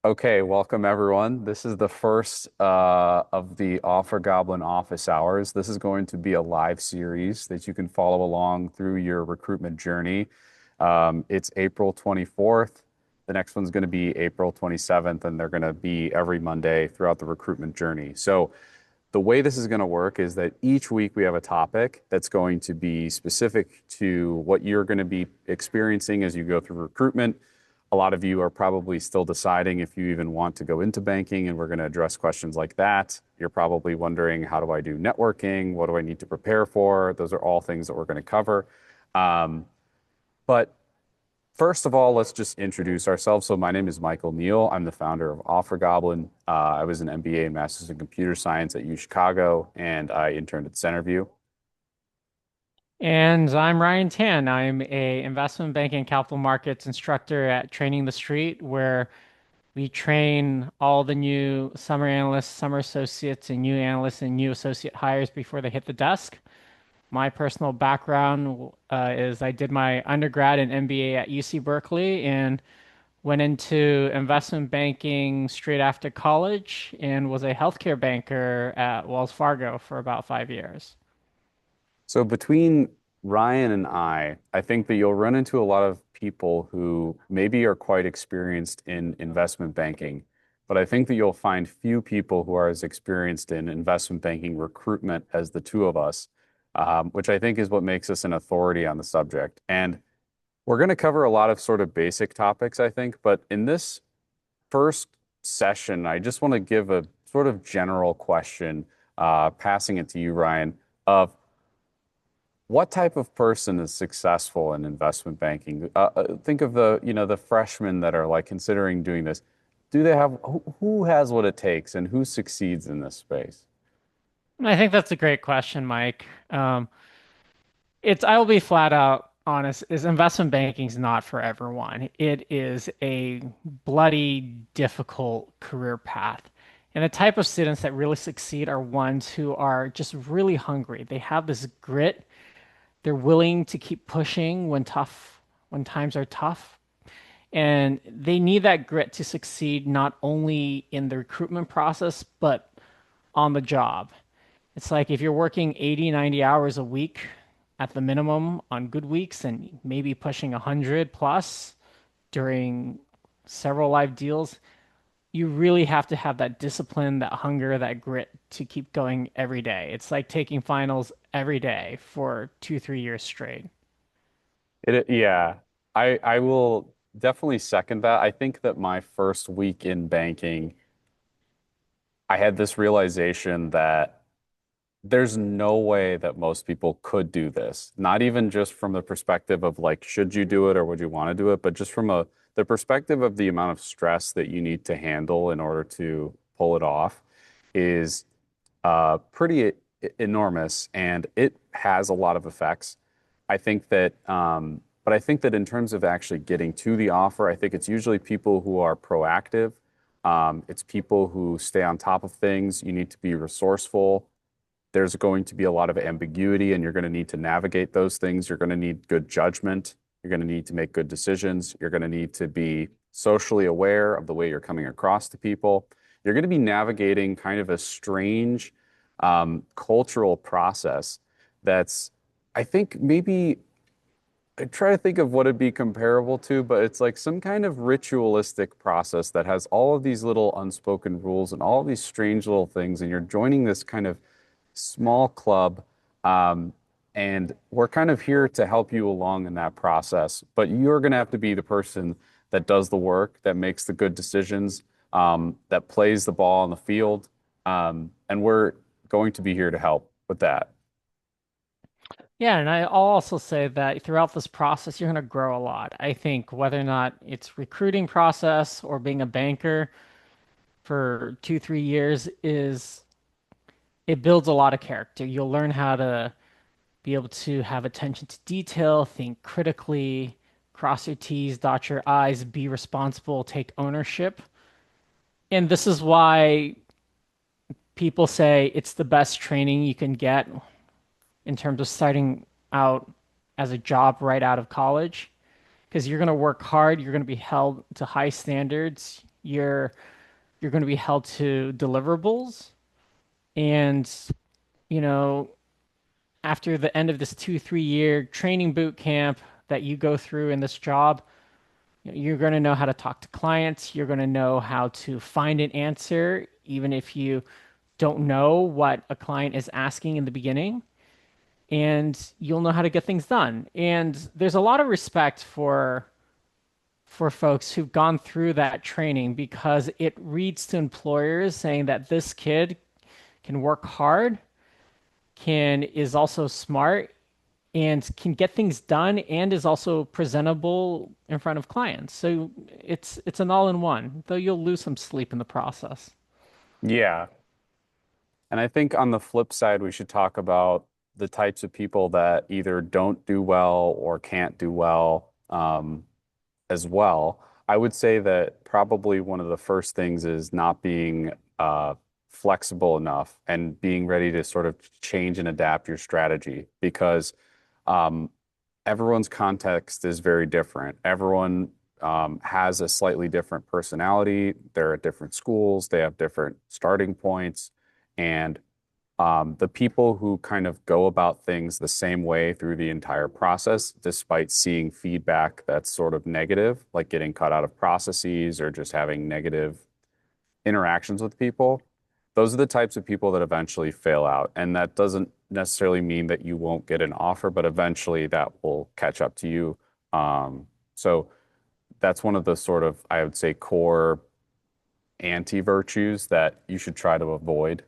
Okay, welcome everyone. This is the first of the Offer Goblin office hours. This is going to be a live series that you can follow along through your recruitment journey. It's April 24th. The next one's going to be April 27th, and they're going to be every Monday throughout the recruitment journey. So the way this is going to work is that each week we have a topic that's going to be specific to what you're going to be experiencing as you go through recruitment. A lot of you are probably still deciding if you even want to go into banking, and we're going to address questions like that. You're probably wondering, how do I do networking? What do I need to prepare for? Those are all things that we're going to cover. Um, but First of all, let's just introduce ourselves. So my name is Neal. I'm the founder of OfferGoblin. I was an MBA and Master's in Computer Science at UChicago, and I interned at Centerview. And I'm Ryan Tan. I'm a investment banking and capital markets instructor at Training the Street, where we train all the new summer analysts, summer associates, and new analysts and new associate hires before they hit the desk. My personal background is I did my undergrad and MBA at UC Berkeley and went into investment banking straight after college and was a healthcare banker at Wells Fargo for about 5 years. So between Ryan and I think that you'll run into a lot of people who maybe are quite experienced in investment banking, but I think that you'll find few people who are as experienced in investment banking recruitment as the two of us, which I think is what makes us an authority on the subject. And we're going to cover a lot of sort of basic topics, I think, but in this first session, I just want to give a sort of general question, passing it to you, Ryan, of what type of person is successful in investment banking? Think of the freshmen that are like considering doing this. Do they have who has what it takes and who succeeds in this space? I think that's a great question, Mike. I will be flat out honest, is investment banking is not for everyone. It is a bloody difficult career path. And the type of students that really succeed are ones who are just really hungry. They have this grit. They're willing to keep pushing when times are tough. And they need that grit to succeed not only in the recruitment process, but on the job. It's like if you're working 80, 90 hours a week at the minimum on good weeks and maybe pushing 100 plus during several live deals, you really have to have that discipline, that hunger, that grit to keep going every day. It's like taking finals every day for 2, 3 years straight. Yeah, I will definitely second that. I think that my first week in banking, I had this realization that there's no way that most people could do this. Not even just from the perspective of like, should you do it or would you want to do it, but just from the perspective of the amount of stress that you need to handle in order to pull it off is pretty enormous, and it has a lot of effects. I think that, but I think that in terms of actually getting to the offer, I think it's usually people who are proactive. It's people who stay on top of things. You need to be resourceful. There's going to be a lot of ambiguity, and you're going to need to navigate those things. You're going to need good judgment. You're going to need to make good decisions. You're going to need to be socially aware of the way you're coming across to people. You're going to be navigating kind of a strange cultural process that's, I think, maybe I try to think of what it'd be comparable to, but it's like some kind of ritualistic process that has all of these little unspoken rules and all of these strange little things, and you're joining this kind of small club. Um, and we're kind of here to help you along in that process. But you're going to have to be the person that does the work, that makes the good decisions, that plays the ball on the field. And we're going to be here to help with that. Yeah, and I'll also say that throughout this process, you're going to grow a lot. I think whether or not it's recruiting process or being a banker for 2, 3 years it builds a lot of character. You'll learn how to be able to have attention to detail, think critically, cross your T's, dot your I's, be responsible, take ownership. And this is why people say it's the best training you can get in terms of starting out as a job right out of college. Because you're going to work hard, you're going to be held to high standards, You're going to be held to deliverables, and you know, after the end of this 2, 3 year training boot camp that you go through in this job, you're going to know how to talk to clients. You're going to know how to find an answer, even if you don't know what a client is asking in the beginning, and you'll know how to get things done. And there's a lot of respect for folks who've gone through that training because it reads to employers saying that this kid can work hard, can is also smart, and can get things done and is also presentable in front of clients. So it's an all-in-one, though you'll lose some sleep in the process. Yeah. And I think on the flip side, we should talk about the types of people that either don't do well or can't do well as well. I would say that probably one of the first things is not being flexible enough and being ready to sort of change and adapt your strategy because um, everyone's context is very different. Everyone has a slightly different personality. They're at different schools, they have different starting points. And the people who kind of go about things the same way through the entire process, despite seeing feedback that's sort of negative, like getting cut out of processes or just having negative interactions with people, those are the types of people that eventually fail out. And that doesn't necessarily mean that you won't get an offer, but eventually that will catch up to you. So that's one of the sort of, I would say, core anti-virtues that you should try to avoid.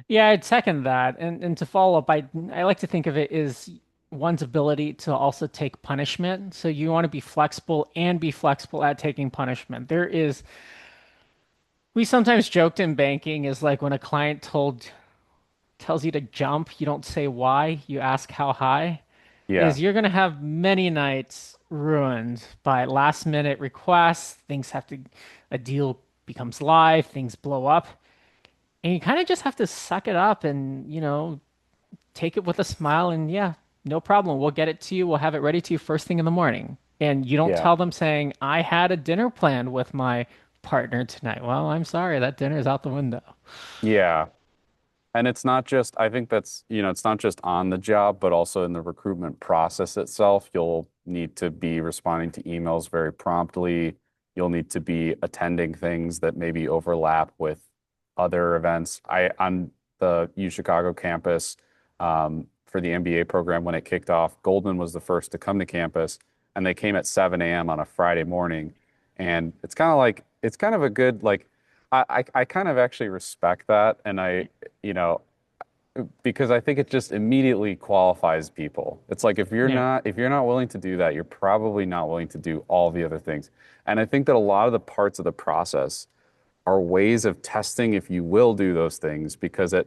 Yeah, I'd second that. And to follow up, I like to think of it as one's ability to also take punishment. So you want to be flexible and be flexible at taking punishment. We sometimes joked in banking is like when a client tells you to jump, you don't say why, you ask how high. Yeah, Is you're going to have many nights ruined by last minute requests. A deal becomes live, things blow up. And you kind of just have to suck it up and, take it with a smile and yeah, no problem. We'll get it to you. We'll have it ready to you first thing in the morning. And you don't yeah, tell them saying, I had a dinner planned with my partner tonight. Well, I'm sorry, that dinner is out the window. yeah. And it's not just, I think that's, it's not just on the job, but also in the recruitment process itself. You'll need to be responding to emails very promptly. You'll need to be attending things that maybe overlap with other events. On the UChicago campus, for the MBA program when it kicked off, Goldman was the first to come to campus, and they came at 7 a.m. on a Friday morning. And it's kind of a good, like, I kind of actually respect that. And you know, because I think it just immediately qualifies people. It's like Yeah. if you're not willing to do that, you're probably not willing to do all the other things. And I think that a lot of the parts of the process are ways of testing if you will do those things because the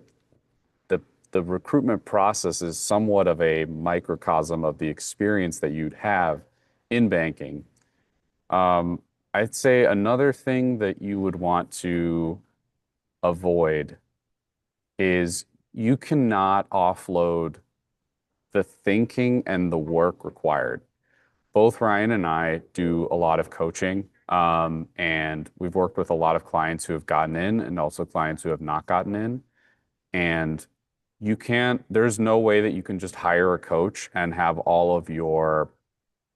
the recruitment process is somewhat of a microcosm of the experience that you'd have in banking. Um, I'd say another thing that you would want to avoid is you cannot offload the thinking and the work required. Both Ryan and I do a lot of coaching, and we've worked with a lot of clients who have gotten in and also clients who have not gotten in. And there's no way that you can just hire a coach and have all of your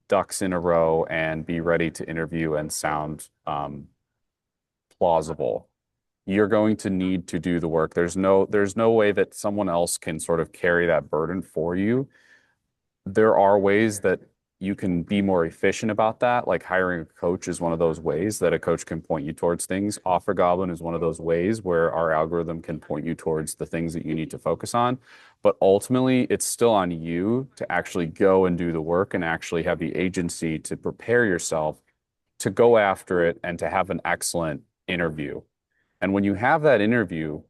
ducks in a row and be ready to interview and sound plausible. You're going to need to do the work. There's no way that someone else can sort of carry that burden for you. There are ways that you can be more efficient about that. Like hiring a coach is one of those ways that a coach can point you towards things. Offer Goblin is one of those ways where our algorithm can point you towards the things that you need to focus on. But ultimately, it's still on you to actually go and do the work and actually have the agency to prepare yourself to go after it and to have an excellent interview. And when you have that interview,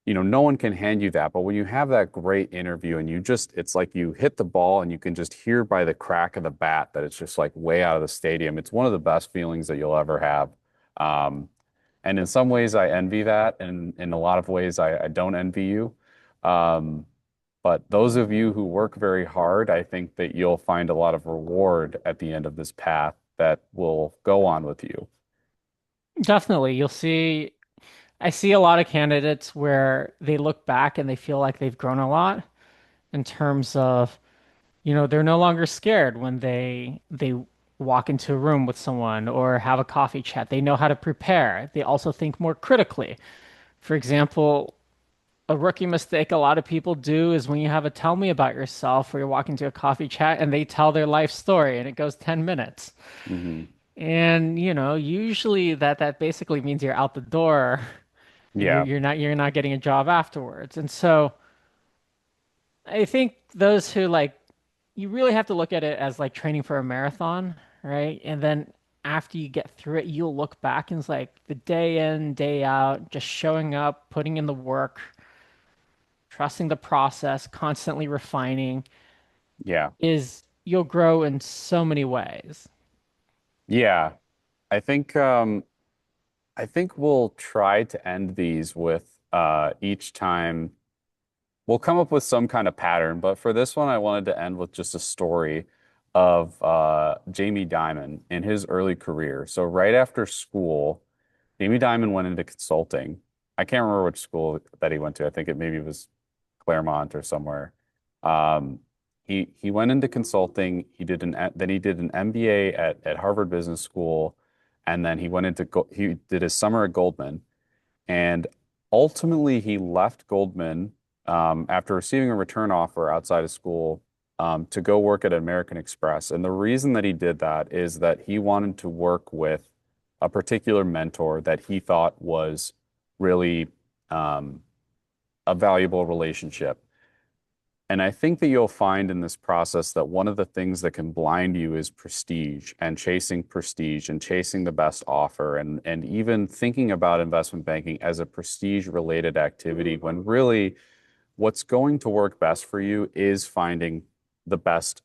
no one can hand you that. But when you have that great interview and it's like you hit the ball and you can just hear by the crack of the bat that it's just like way out of the stadium. It's one of the best feelings that you'll ever have. Um, and in some ways, I envy that. And in a lot of ways, I don't envy you. Um, but those of you who work very hard, I think that you'll find a lot of reward at the end of this path that will go on with you. Definitely. I see a lot of candidates where they look back and they feel like they've grown a lot in terms of, they're no longer scared when they walk into a room with someone or have a coffee chat. They know how to prepare. They also think more critically. For example, a rookie mistake a lot of people do is when you have a tell me about yourself or you're walking to a coffee chat and they tell their life story and it goes 10 minutes. Hmm. And, usually that basically means you're out the door and Yeah. you're not getting a job afterwards. And so I think those who like you really have to look at it as like training for a marathon, right? And then after you get through it, you'll look back and it's like the day in, day out, just showing up, putting in the work, trusting the process, constantly refining Yeah. is you'll grow in so many ways. Yeah. I think I think we'll try to end these with each time we'll come up with some kind of pattern, but for this one I wanted to end with just a story of Jamie Dimon in his early career. So right after school, Jamie Dimon went into consulting. I can't remember which school that he went to. I think it maybe was Claremont or somewhere. Um, he went into consulting. Then he did an MBA at Harvard Business School, and then he did his summer at Goldman. And ultimately, he left Goldman after receiving a return offer outside of school to go work at American Express. And the reason that he did that is that he wanted to work with a particular mentor that he thought was really um, a valuable relationship. And I think that you'll find in this process that one of the things that can blind you is prestige and chasing the best offer and even thinking about investment banking as a prestige related activity when really what's going to work best for you is finding the best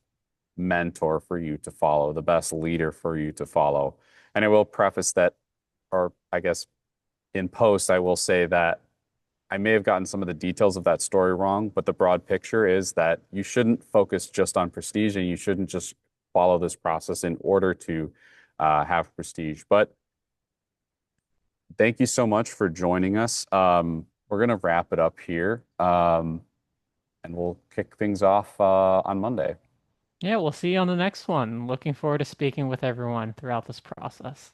mentor for you to follow, the best leader for you to follow. And I will preface that, or I guess in post, I will say that I may have gotten some of the details of that story wrong, but the broad picture is that you shouldn't focus just on prestige and you shouldn't just follow this process in order to have prestige. But thank you so much for joining us. We're going to wrap it up here and we'll kick things off on Monday. Yeah, we'll see you on the next one. Looking forward to speaking with everyone throughout this process.